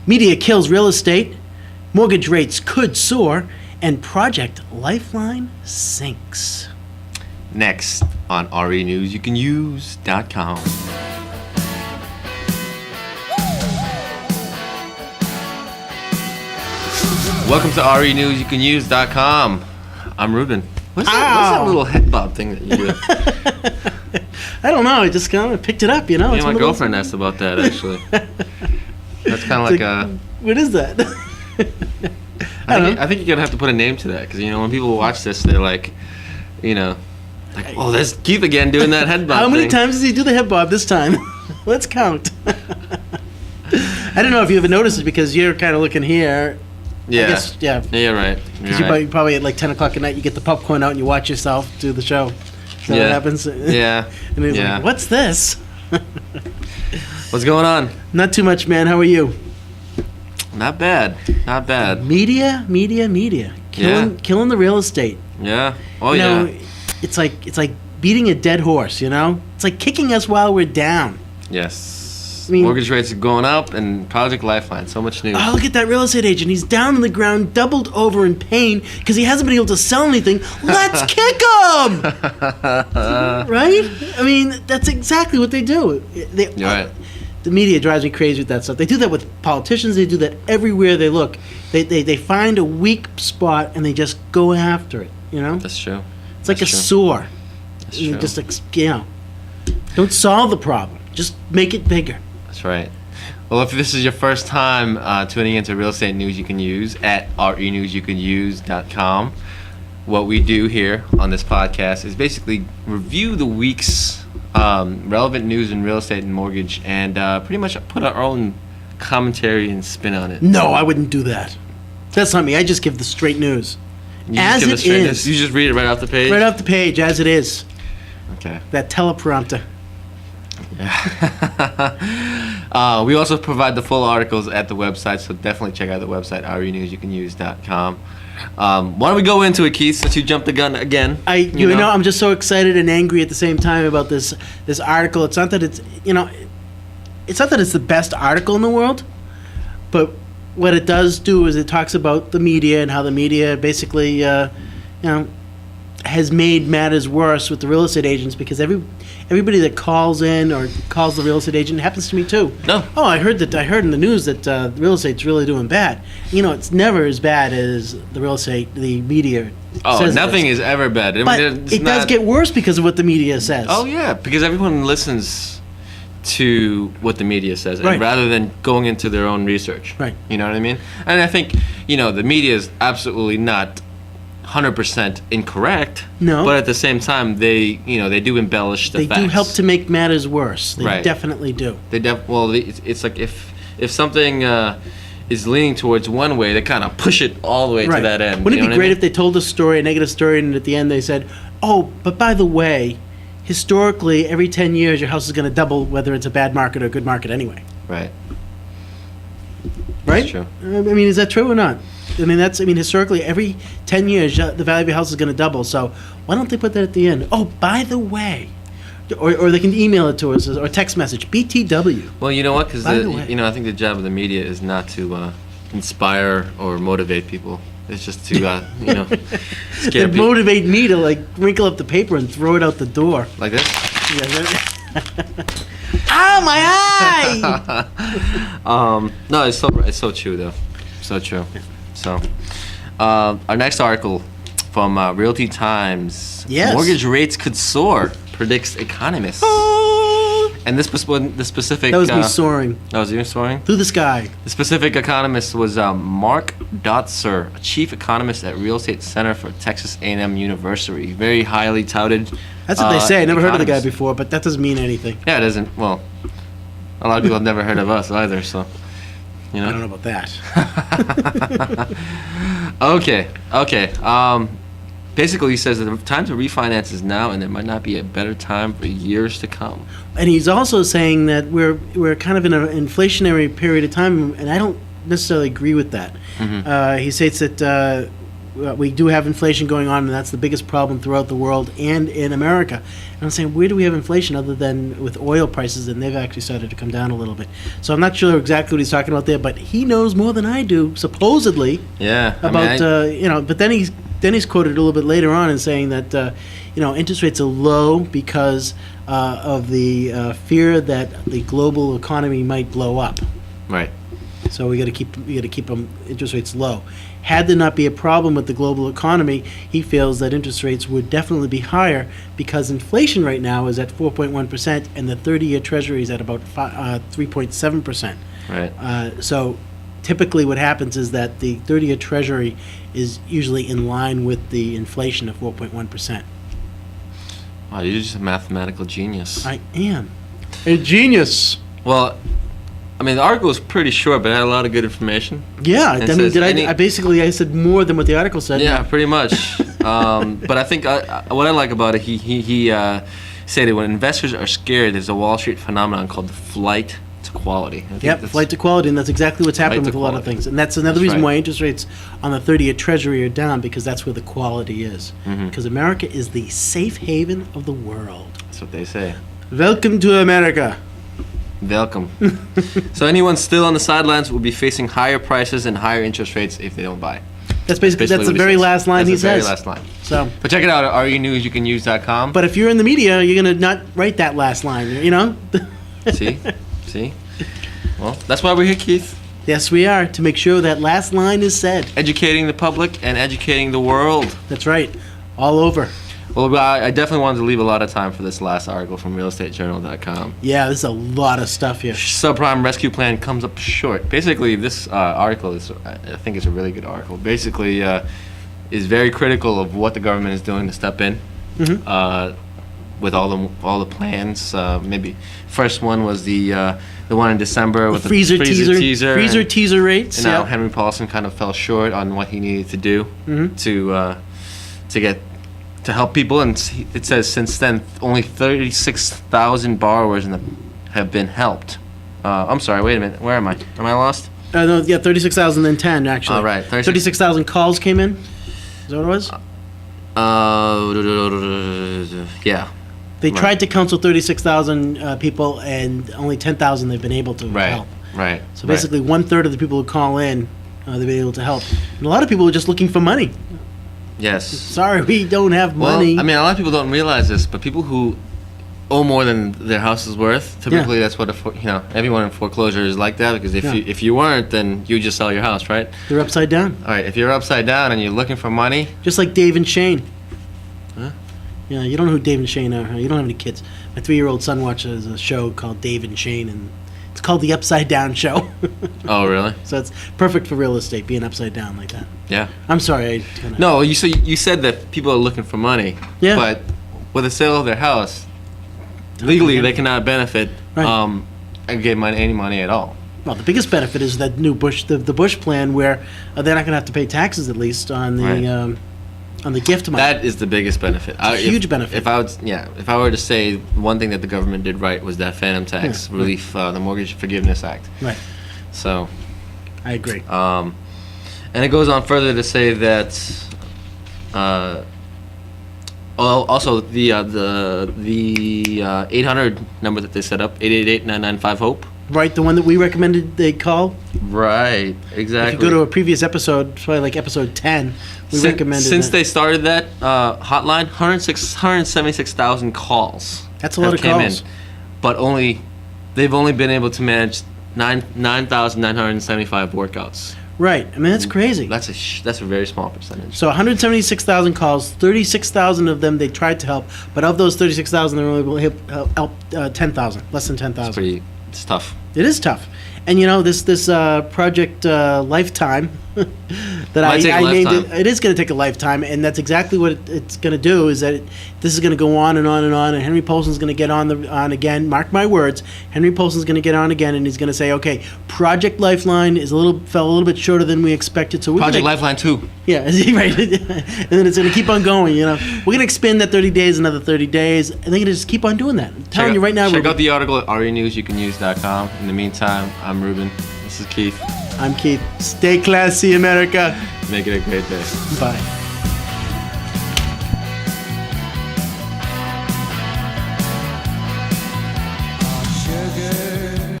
Media kills real estate, mortgage rates could soar, and Project Lifeline sinks. Next on renewsyoucanuse.com. Welcome to renewsyoucanuse.com. I'm Ruben. What's that little head bob thing that you do? I don't know. I just kind of picked it up, you know. My girlfriend asked about that, actually. That's kind of like a... What is that? I think you're going to have to put a name to that, because, when people watch this, they're like, oh, there's Keith again doing that head bob How many thing. times does he do the head bob this time? Let's count. I don't know if you ever noticed it, because you're kind of looking here. Yeah. I guess, yeah. Yeah, you're right. Because probably at like 10 o'clock at night, you get the popcorn out and you watch yourself do the show. So what happens? Yeah. And he's like, what's this? What's going on? Not too much, man. How are you? Not bad. Not bad. Media. Killing the real estate. Yeah. Oh, you know, it's like beating a dead horse, you know? It's like kicking us while we're down. Yes. I mean, mortgage rates are going up, and Project Lifeline, so much news. Oh, look at that real estate agent. He's down on the ground, doubled over in pain because he hasn't been able to sell anything. Let's kick him! Right? I mean, that's exactly what they do. You're right. The media drives me crazy with that stuff. They do that with politicians. They do that everywhere they look. They find a weak spot, and they just go after it, you know? That's true. It's like a sore. That's true. Just, don't solve the problem. Just make it bigger. That's right. Well, if this is your first time tuning into Real Estate News You Can Use at renewsyoucanuse.com, what we do here on this podcast is basically review the week's relevant news in real estate and mortgage, and pretty much put our own commentary and spin on it. No, I wouldn't do that. That's not me. I just give the straight news. As it is. You just read it right off the page? Right off the page, as it is. Okay. That teleprompter. We also provide the full articles at the website, so definitely check out the website, renewsyoucanuse.com. Why don't we go into it, Keith, since you jumped the gun again? You know, I'm just so excited and angry at the same time about this article. It's not that it's the best article in the world, but what it does do is it talks about the media and how the media basically, has made matters worse with the real estate agents, because everybody that calls in or calls the real estate agent, it happens to me too. No. Oh, I heard in the news that real estate's really doing bad. It's never as bad as the media says. Nothing is ever bad. But it does get worse because of what the media says. Oh, yeah, because everyone listens to what the media says, right, rather than going into their own research. Right. You know what I mean? And I think, the media is absolutely not 100% incorrect. No. But at the same time, they do embellish the facts. They do help to make matters worse. They right. definitely do. It's like if something is leaning towards one way, they kind of push it all the way to that end. Wouldn't it be great if they told a negative story, and at the end they said, "Oh, but by the way, historically, every 10 years your house is going to double, whether it's a bad market or a good market anyway." Right. Right? That's true. I mean, is that true or not? Historically, every 10 years, the value of your house is going to double. So why don't they put that at the end? Oh, by the way. Or they can email it to us or text message, BTW. Well, you know what? Because, I think the job of the media is not to inspire or motivate people. It's just to, scare people. Motivate me to, wrinkle up the paper and throw it out the door. Like this? Ow, my eye! No, it's so true, though. So true. So, our next article from Realty Times. Yes. Mortgage rates could soar, predicts economists. And the specific... That was me soaring. That was you soaring? Through the sky. The specific economist was Mark Dotzer, a chief economist at Real Estate Center for Texas A&M University. Very highly touted. That's what they say. I never heard of the guy before, but that doesn't mean anything. Yeah, it doesn't. Well, a lot of people have never heard of us either, so... I don't know about that. Okay. Basically, he says that the time to refinance is now, and there might not be a better time for years to come. And he's also saying that we're kind of in an inflationary period of time, and I don't necessarily agree with that. Mm-hmm. He states that we do have inflation going on, and that's the biggest problem throughout the world and in America. And I'm saying, where do we have inflation other than with oil prices? And they've actually started to come down a little bit. So I'm not sure exactly what he's talking about there, but he knows more than I do, supposedly. Yeah. About but then he's quoted a little bit later on in saying that interest rates are low because of the fear that the global economy might blow up. Right. So we got to keep interest rates low. Had there not be a problem with the global economy, he feels that interest rates would definitely be higher because inflation right now is at 4.1% and the 30-year Treasury is at about 3.7%. Right. So typically what happens is that the 30-year Treasury is usually in line with the inflation of 4.1%. Wow, you're just a mathematical genius. I am a genius. Well, I mean, the article was pretty short, but it had a lot of good information. Yeah, And I mean, says I said more than what the article said. Yeah, pretty much. But I think what I like about it, he said that when investors are scared, there's a Wall Street phenomenon called the flight to quality. Yep, flight to quality, and that's exactly what's happening with a lot of things. And that's another reason why interest rates on the 30-year Treasury are down, because that's where the quality is. Because America is the safe haven of the world. That's what they say. Welcome to America. Welcome. So anyone still on the sidelines will be facing higher prices and higher interest rates if they don't buy. That's the what he very says. last line he That's the says. very last line. So, But check it out at renewsyoucanuse.com. but if you're in the media, you're gonna not write that last line. See? Well, that's why we're here, Keith. Yes, we are, to make sure that last line is said. Educating the public and educating the world. That's right, all over. Well, I definitely wanted to leave a lot of time for this last article from realestatejournal.com. Yeah, there's a lot of stuff here. Subprime rescue plan comes up short. Basically, this article is, I think, it's a really good article. Basically, is very critical of what the government is doing to step in with all the plans. Maybe first one was the one in December with the freezer teaser rates. And now Henry Paulson kind of fell short on what he needed to do to help people, and it says since then only 36,000 borrowers have been helped. I'm sorry, wait a minute. Where am I? Am I lost? No, yeah, 36,010 actually. All right, 36,000 calls came in. Is that what it was? Yeah. They tried to counsel 36,000 people, and only 10,000 they've been able to help. Right. So basically, 1/3 of the people who call in, they've been able to help. And a lot of people are just looking for money. Yes. Sorry, we don't have money. Well, I mean, a lot of people don't realize this, but people who owe more than their house is worth, typically that's what everyone in foreclosure is like that, because if you weren't, then you just sell your house, right? They're upside down. All right, if you're upside down and you're looking for money, just like Dave and Shane. Huh? Yeah, you don't know who Dave and Shane are. Huh? You don't have any kids. My 3-year-old son watches a show called Dave and Shane, and it's called The Upside Down Show. Oh, really? So it's perfect for real estate, being upside down like that. Yeah. I'm sorry. No, you said that people are looking for money. Yeah. But with the sale of their house, legally they cannot benefit and get any money at all. Well, the biggest benefit is that new Bush, the Bush plan, where they're not going to have to pay taxes, at least on the gift money. That is the biggest benefit. It's a huge benefit. If I were to say one thing that the government did right was that phantom tax relief, the Mortgage Forgiveness Act. Right. So. I agree. And it goes on further to say that. Also, the 800 number that they set up, 888-995-HOPE. Right, the one that we recommended they call. Right, exactly. If you go to a previous episode, probably like episode 10, we recommended since they started that hotline, 176,000 calls. That's a lot of calls. But they've only been able to manage 9,975 workouts. Right. I mean, that's crazy. That's a very small percentage. So 176,000 calls, 36,000 of them they tried to help, but of those 36,000, they were only able to help 10,000, less than 10,000. It's tough. It is tough. And this project Lifetime that I named it is going to take a lifetime, and that's exactly what it's going to do. Is that this is going to go on and on and on, and Henry Paulson's going to get on again. Mark my words, Henry Paulson's going to get on again, and he's going to say, okay, Project Lifeline fell a little bit shorter than we expected, so we're Project Lifeline 2. Yeah, right. And then it's going to keep on going. We're going to expand that 30 days another 30 days, and they're going to just keep on doing that. I'm telling you right now. Check out the article at renewsyoucanuse.com. In the meantime, I'm Ruben. This is Keith. I'm Keith. Stay classy, America. Make it a great day. Bye.